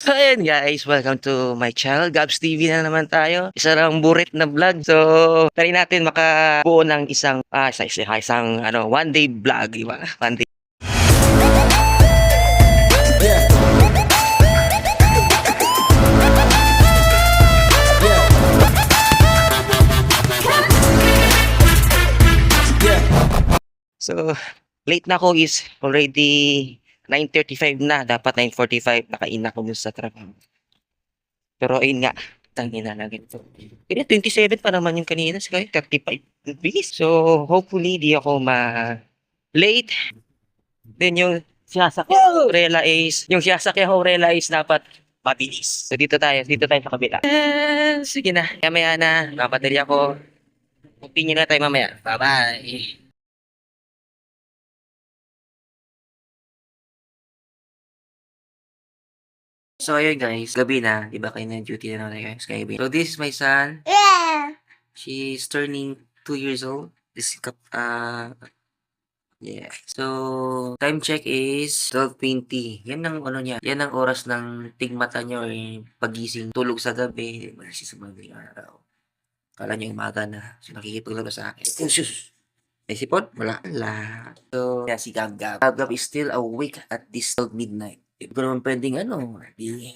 So ayun guys, welcome to my channel, Gabs TV na naman tayo. Isa lang burit na vlog. So, try natin makabuo ng isang one day vlog, di ba? One day. So, late na ako is already 9:35 na. Dapat 9:45 nakain ako dun sa trabaho. Pero ayun nga, tangina na ganito. Kaya 27 pa naman yung kanina, kaya 35 degrees. So, hopefully di ako late. Then yung sinasakyan Horela is dapat mabilis. So, dito tayo sa kabila. Sige na, maya na, mapadali ako. Continue na tayo mamaya. Bye-bye. So, ayun guys, gabi na. Diba kayo na duty na naman guys, kay So, this is my son. Yeah. She's turning 2 years old. Yeah. So, time check is 12:20. Yan ang ano niya. Yan ang oras ng tigmata niya or pagising, tulog sa gabi. Marasi sa mga araw. Kala niya umaga na. So, nakikitulog na sa akin. Oh, sus! May sipon? Wala. Wala. So, yeah, si Gab-Gab. Gab-Gab is still awake at this midnight. Hindi ko naman pwedeng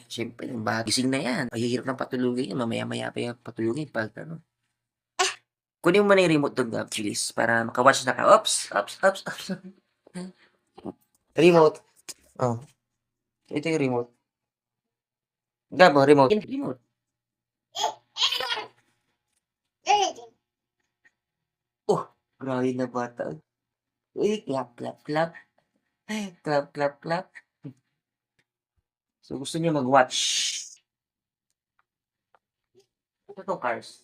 siyempre, gising na yan. Mahihirap ng patulugin yan. Mamaya-maya pa yung patulugin pag kunin mo na yung remote doon, Gab, please, para makawatch na ka. Oops! Remote. Oh. Ito yung remote. Gab, remote. Remote. Oh, grabe na bata. Uy, clap. Clap. So, gusto niya mag-watch. Ito itong cars.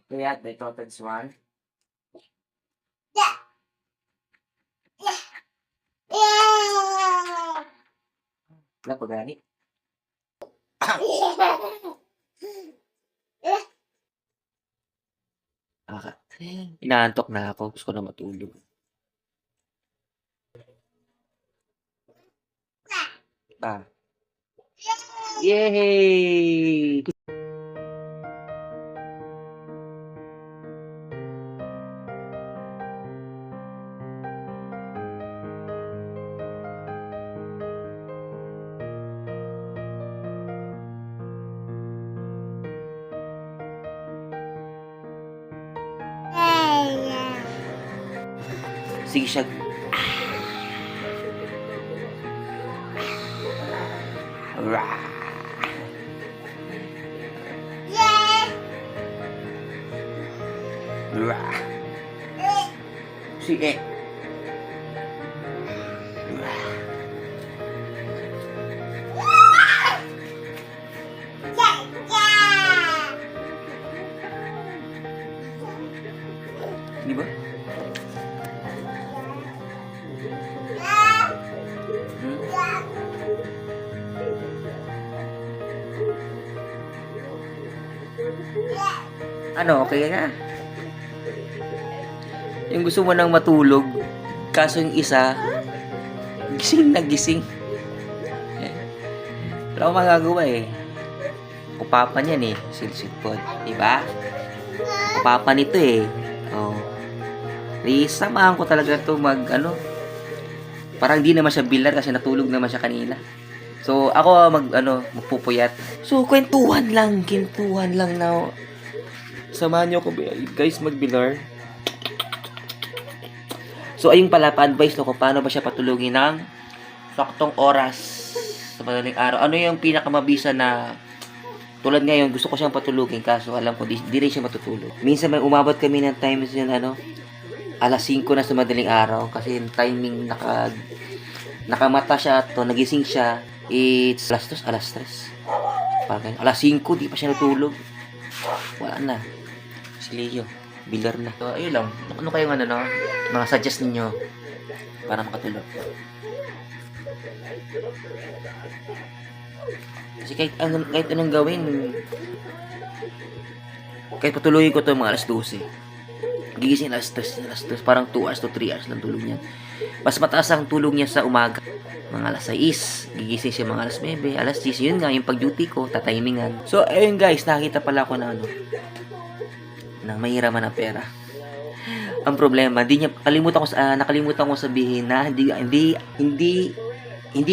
Kaya, may total one. Clap, gani. Inaantok na ako. Gusto ko na matulog. Yay! Sige siya. Sige. Di ba? Ano, okay na? Yung gusto mo nang matulog, kaso yung isa, gising na gising. Wala akong magagawa eh. Kupapa niyan eh, silsipod. Diba? Kupapa nito eh. Oh. Samahan ko talaga to parang di naman siya bilar kasi natulog naman siya kanina. So, ako magpupuyat. So, kwentuhan lang na samahan niyo ko guys magbilar. So, ayun pala, pa-advise ko kung paano ba siya patulugin ng saktong oras sa madaling araw. Ano yung pinakamabisa na tulad ngayon, gusto ko siyang patulugin kaso alam ko, di rin siya matutulog. Minsan may umabot kami ng times yun, alas 5 na sa madaling araw kasi yung timing nakamata siya to nagising siya, it's alas 3. Parang alas 5, di pa siya natulog. Wala na. Si Leo, bilar na. So, ayun lang. Ano kayong mga suggest ninyo para makatulog? Kasi kahit anong gawin, kahit patulogin ko to mga alas 12, Gigising alas 3, parang 2 hours to 3 hours lang tulog niya. Mas mataas ang tulog niya sa umaga. Mga alas 6, gigising siya mga alas 9, alas 10. Yun nga, yung pag-duty ko, tatimingan. So, ayun guys, nakita pala ko na na mahiraman ng pera. Ang problema, nakalimutan ko sabihin na hindi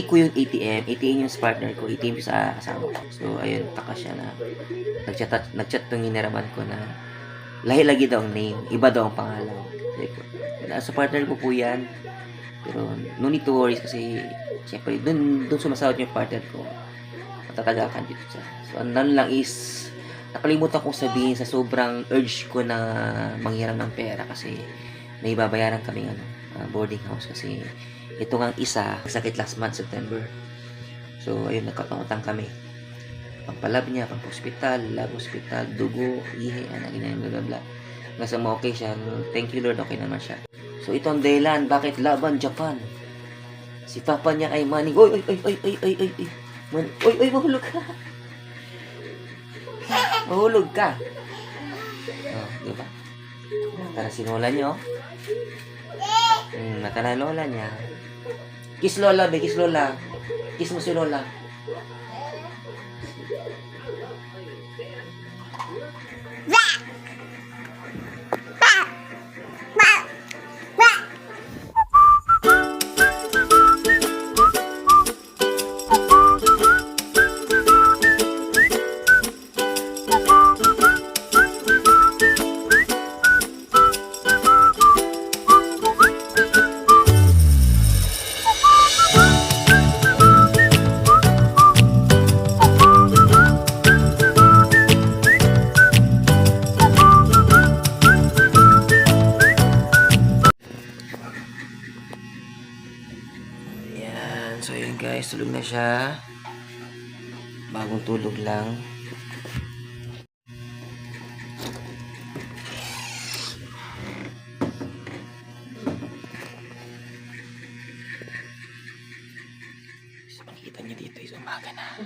ko yung ATM yung partner ko, ATM yung sa kasama ko. So, ayun, taka siya na, nagchat tong hiniraman ko na, lahi-lagi daw ang name, iba daw ang pangalan. Sa partner ko po yan, pero no need to worry kasi, siyempre, dun sumasahod yung partner ko, matatagakan dito siya. So, ano lang is, nakalimutan kong sabihin sa sobrang urge ko na manghiram ng pera kasi may babayaran kaming boarding house kasi ito nga isa, sakit last month, September. So, ayun, nagkatungutang kami. Pampalab niya, pampa-hospital, lab hospital, dugo, ihi, ganyan, bla bla bla. Hanggang sa okay siya, thank you Lord, okay naman siya. So, ito ang dahilan, bakit laban Japan? Si papa niya ay maning, oy, mahulog ka. Mahulog ka. Oh, diba? Tara si lola niyo. Mata na lola niya. Kiss lola, be, kiss lola. Kiss mo si lola. So yun guys, tulog na siya. Bagong tulog lang. So, makikita niyo dito is umaga na.